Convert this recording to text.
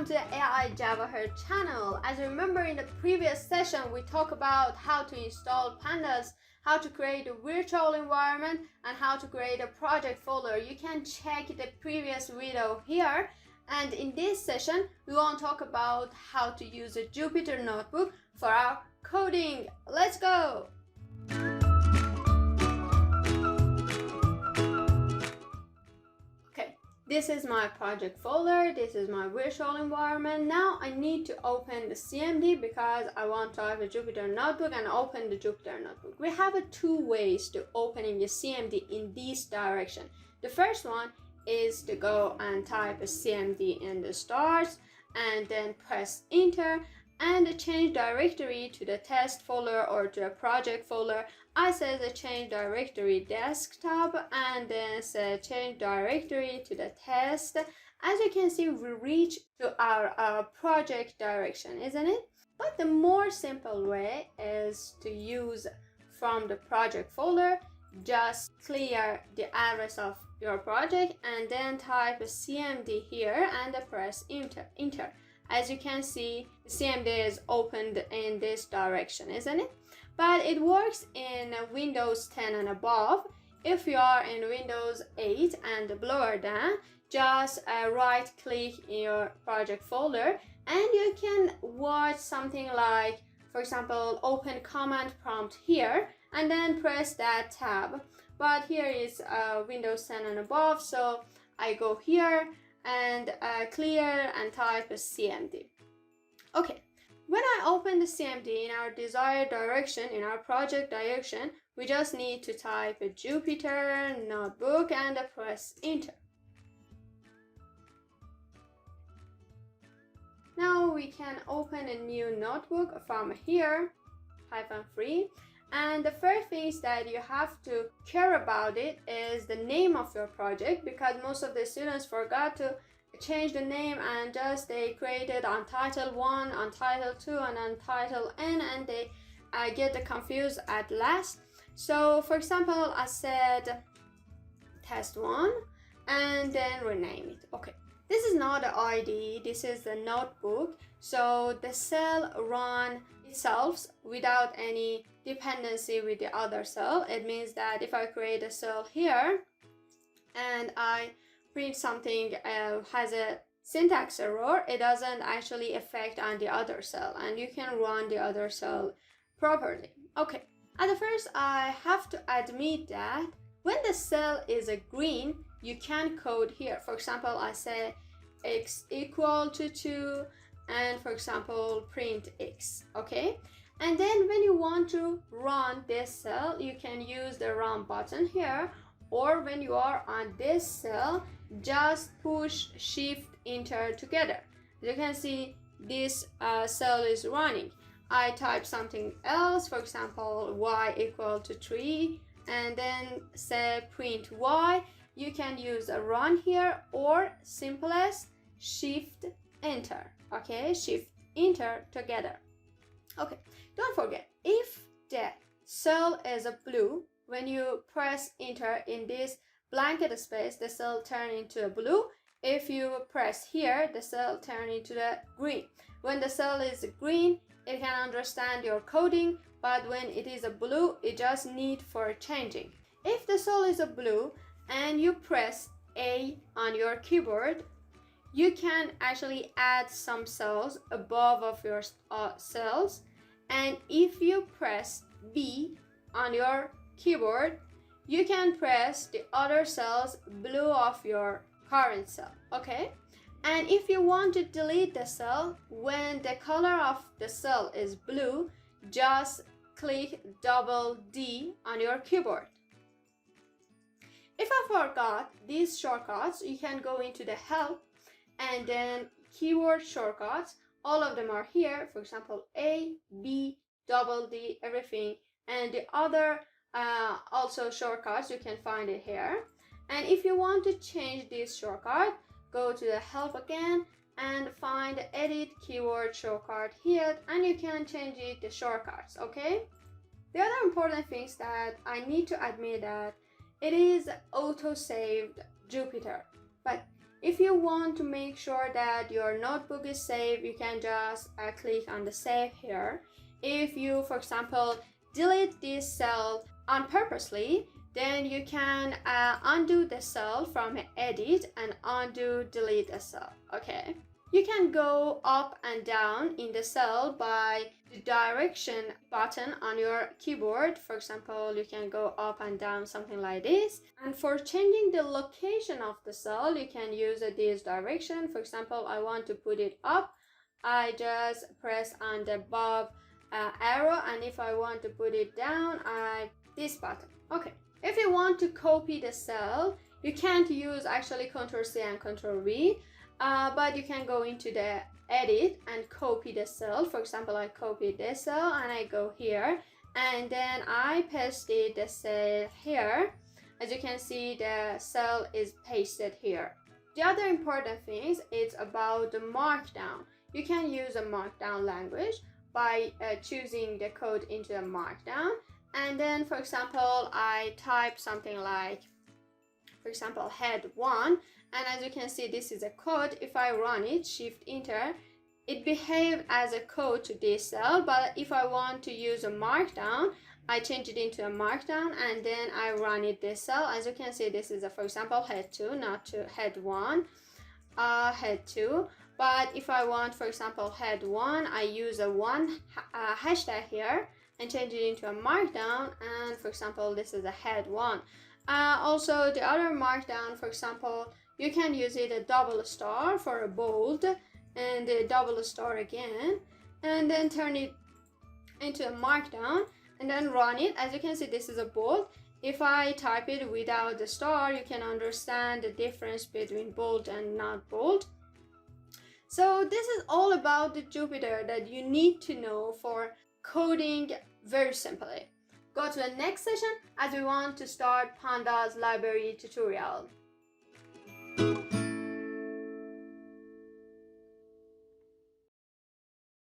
to the AI Javaher channel. As you remember, in the previous session we talked about how to install Pandas, how to create a virtual environment, and how to create a project folder. You can check the previous video here. And in this session we want to talk about how to use a Jupyter Notebook for our coding. Let's go! This is my project folder, this is my virtual environment. Now I need to open the CMD because I want to have a Jupyter Notebook and open the Jupyter Notebook. We have two ways to opening the CMD in this direction. The first one is to go and type a CMD in the start and then press enter and change directory to the test folder or to a project folder. I said the change directory desktop and then say change directory to the test. As you can see, we reach to our project direction, isn't it? But the more simple way is to use from the project folder, just clear the address of your project and then type a CMD here and press enter. As you can see, the CMD is opened in this direction, isn't it? But it works in Windows 10 and above. If you are in Windows 8 and below than, just right click in your project folder and you can watch something like, for example, open command prompt here and then press that tab. But here is Windows 10 and above, so I go here and clear and type a CMD. Okay, when I open the CMD in our desired direction, in our project direction, we just need to type a Jupyter Notebook and press enter. Now we can open a new notebook from here, -3. And the first thing that you have to care about it is the name of your project, because most of the students forgot to change the name and just they created Untitled 1, Untitled 2 and Untitled N and they get confused at last. So for example, I said test 1 and then rename it. Okay, this is not the ID, this is the notebook. So the cell run itself without any dependency with the other cell. It means that if I create a cell here and I print something has a syntax error, it doesn't actually affect on the other cell and you can run the other cell properly. Okay, at the first I have to admit that when the cell is a green, you can code here. For example, I say x equal to 2 and for example print x. Okay, and then when you want to run this cell, you can use the run button here, or when you are on this cell, just push shift enter together. You can see this cell is running. I type something else, for example y equal to 3 and then say print y. You can use a run here or simplest shift enter. Okay, shift enter together. Okay, don't forget, if the cell is a blue, when you press enter in this blanket space, the cell turn into a blue. If you press here, the cell turn into the green. When the cell is green, it can understand your coding, but when it is a blue, it just need for changing. If the cell is a blue and you press A on your keyboard, you can actually add some cells above of your cells, and if you press B on your keyboard, you can press the other cells below of your current cell. Okay, and if you want to delete the cell when the color of the cell is blue, just click double D on your keyboard. If I forgot these shortcuts, you can go into the help and then keyboard shortcuts. All of them are here. For example, A, B, double D, everything, and the other also shortcuts, you can find it here. And if you want to change this shortcut, go to the help again and find edit keyword shortcut here and you can change it the shortcuts. Okay, the other important things that I need to admit that it is auto saved Jupyter, but If you want to make sure that your notebook is safe, you can just click on the save here. If you, for example, delete this cell unpurposely, then you can undo the cell from edit and undo delete a cell. Okay. You can go up and down in the cell by the direction button on your keyboard. For example, you can go up and down, something like this. And for changing the location of the cell, you can use this direction. For example, I want to put it up. I just press on the above arrow, and if I want to put it down, this button. Okay. If you want to copy the cell, you can't use actually Ctrl+C and Ctrl+V. But you can go into the edit and copy the cell. For example, I copy this cell and I go here and then I pasted the cell here. As you can see, the cell is pasted here. The other important thing is about the markdown. You can use a markdown language by choosing the code into a markdown, and then for example I type something like, for example, head 1, and as you can see, this is a code. If I run it, shift enter, it behaves as a code to this cell. But if I want to use a markdown, I change it into a markdown and then I run it this cell. As you can see, this is a, for example, head 2, not to head 1, head 2. But if I want, for example, head 1, I use a 1 hashtag here and change it into a markdown, and for example, this is a head 1. Also, the other markdown, for example, you can use it a double star for a bold and a double star again, and then turn it into a markdown and then run it. As you can see, this is a bold. If I type it without the star, you can understand the difference between bold and not bold. So this is all about the Jupyter that you need to know for coding very simply. Go to the next session as we want to start Pandas library tutorial.